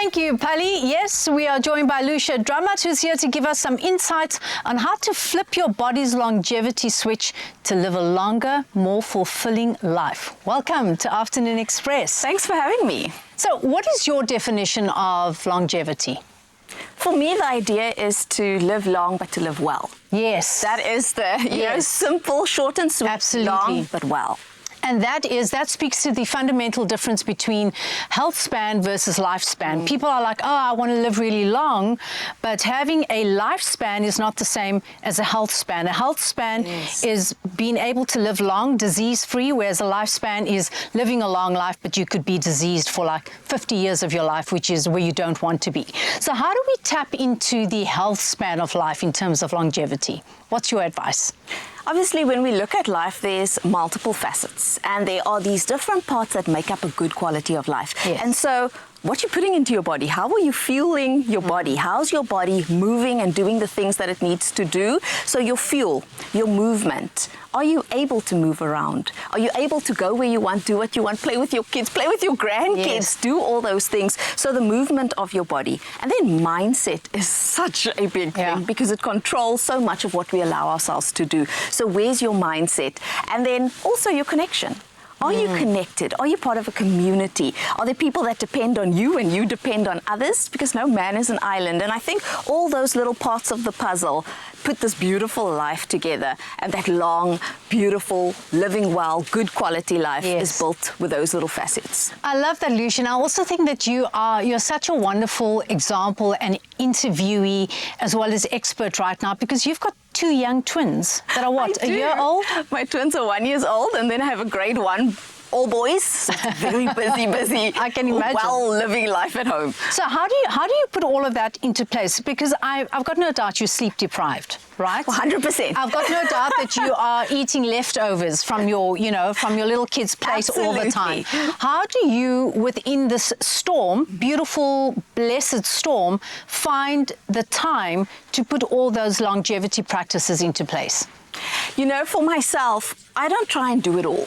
Thank you, Pali. Yes, we are joined by Lucia Dramat, who's here to give us some insights on how to flip your body's longevity switch to live a longer, more fulfilling life. Welcome to Afternoon Express. Thanks for having me. So, what is your definition of longevity? For me, the idea is to live long, but to live well. Yes. That is the simple, short and sweet. Absolutely. Long, but well. And that speaks to the fundamental difference between health span versus lifespan. People are like, oh, I want to live really long, but having a lifespan is not the same as a health span. A health span is being able to live long, disease-free, whereas a lifespan is living a long life, but you could be diseased for like 50 years of your life, which is where you don't want to be. So how do we tap into the health span of life in terms of longevity? What's your advice? Obviously, when we look at life, there's multiple facets, and there are these different parts that make up a good quality of life. Yes. And so, what you're putting into your body, how are you fueling your body? How's your body moving and doing the things that it needs to do? So your fuel, your movement, are you able to move around? Are you able to go where you want, do what you want, play with your kids, play with your grandkids, do all those things? So the movement of your body. And then mindset is such a big thing because it controls so much of what we allow ourselves to do. So where's your mindset? And then also your connection. Are you connected? Are you part of a community? Are there people that depend on you and you depend on others? Because no man is an island. And I think all those little parts of the puzzle put this beautiful life together. And that long, beautiful, living well, good quality life is built with those little facets. I love that, Lucia. And I also think that you're such a wonderful example and interviewee as well as expert right now, because you've got two young twins that are what, a year old? My twins are 1 year old, and then I have a grade 1, all boys. Very busy. I can imagine. Well, living life at home. So how do you put all of that into place? Because I've got no doubt you're sleep deprived, right? 100%. I've got no doubt that you are eating leftovers from your little kids' place all the time. How do you, within this storm, beautiful, blessed storm, find the time to put all those longevity practices into place? You know, for myself, I don't try and do it all.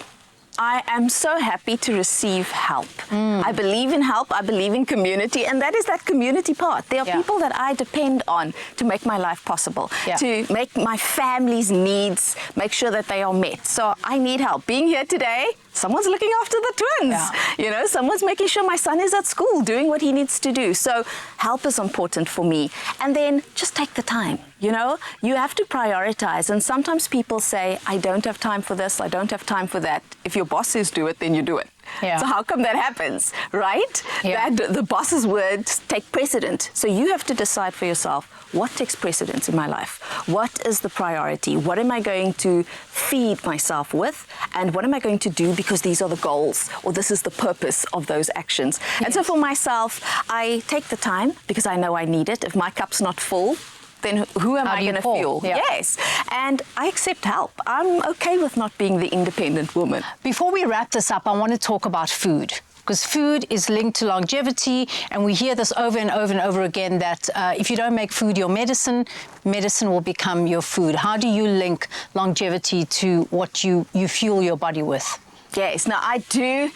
I am so happy to receive help. I believe in help, I believe in community, and that is that community part. There are people that I depend on to make my life possible, to make my family's needs, make sure that they are met. So I need help. Being here today, someone's looking after the twins. You know, someone's making sure my son is at school, doing what he needs to do. So help is important for me. And then just take the time. You know, you have to prioritize. And sometimes people say, I don't have time for this, I don't have time for that. If your boss says do it, then you do it. So how come that happens, right? That the boss's words take precedent. So you have to decide for yourself, what takes precedence in my life? What is the priority? What am I going to feed myself with? And what am I going to do because these are the goals, or this is the purpose of those actions? And so for myself, I take the time because I know I need it. If my cup's not full, then who am I going to fuel? Yes. And I accept help. I'm okay with not being the independent woman. Before we wrap this up, I want to talk about food, because food is linked to longevity, and we hear this over and over and over again that if you don't make food your medicine, medicine will become your food. How do you link longevity to what you fuel your body with? Yes. Now, I do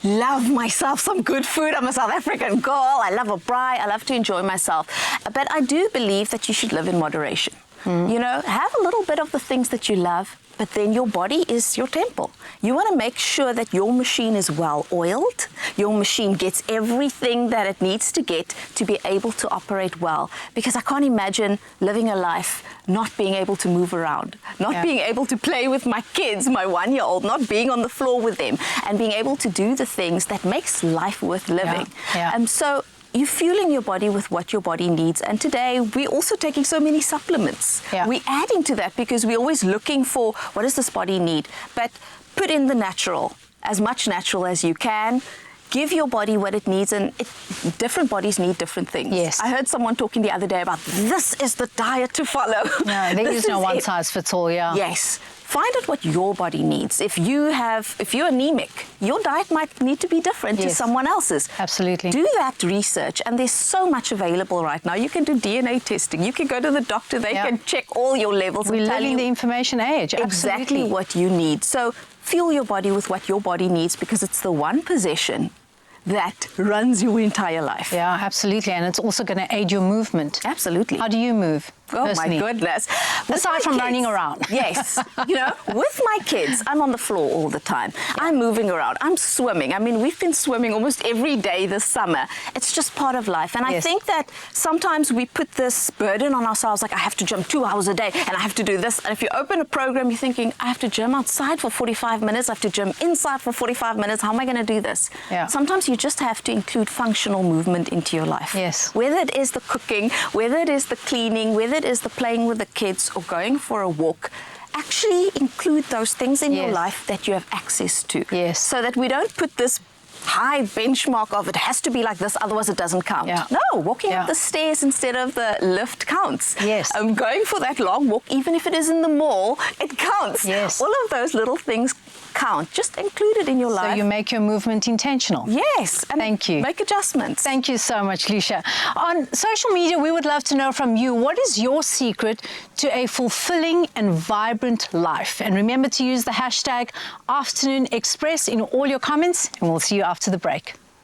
love myself some good food. I'm a South African girl. I love a braai. I love to enjoy myself. But I do believe that you should live in moderation. You know, have a little bit of the things that you love, but then your body is your temple. You want to make sure that your machine is well oiled, your machine gets everything that it needs to get to be able to operate well. Because I can't imagine living a life not being able to move around, not being able to play with my kids, my 1 year old, not being on the floor with them, and being able to do the things that makes life worth living. So you're fueling your body with what your body needs. And today, we're also taking so many supplements. We're adding to that because we're always looking for what does this body need. But put in the natural, as much natural as you can. Give your body what it needs, and different bodies need different things. I heard someone talking the other day about this is the diet to follow. No, there is no one size fits all, Yes. Find out what your body needs. If you're anemic, your diet might need to be different to someone else's. Absolutely. Do that research, and there's so much available right now. You can do DNA testing. You can go to the doctor. They can check all your levels. We're living in the information age. Exactly what you need. So fuel your body with what your body needs, because it's the one possession that runs your entire life. Yeah, absolutely. And it's also going to aid your movement. Absolutely. How do you move? Oh, personally? my goodness. With Aside my from kids, running around. Yes. You know, with my kids, I'm on the floor all the time. I'm moving around. I'm swimming. I mean, we've been swimming almost every day this summer. It's just part of life. And I think that sometimes we put this burden on ourselves, like I have to gym 2 hours a day and I have to do this. And if you open a program, you're thinking, I have to gym outside for 45 minutes. I have to gym inside for 45 minutes. How am I going to do this? Yeah. Sometimes you just have to include functional movement into your life. Yes. Whether it is the cooking, whether it is the cleaning, whether it is the playing with the kids or going for a walk, actually include those things in your life that you have access to. Yes. So that we don't put this high benchmark of it has to be like this, otherwise it doesn't count. Yeah. No, walking up the stairs instead of the lift counts. Yes. Going for that long walk, even if it is in the mall, it counts. Yes. All of those little things count. Just include it in your life. So you make your movement intentional. Yes. And thank you. Make adjustments. Thank you so much, Lucia. On social media, we would love to know from you, what is your secret to a fulfilling and vibrant life? And remember to use the hashtag #AfternoonExpress in all your comments, and we'll see you after the break.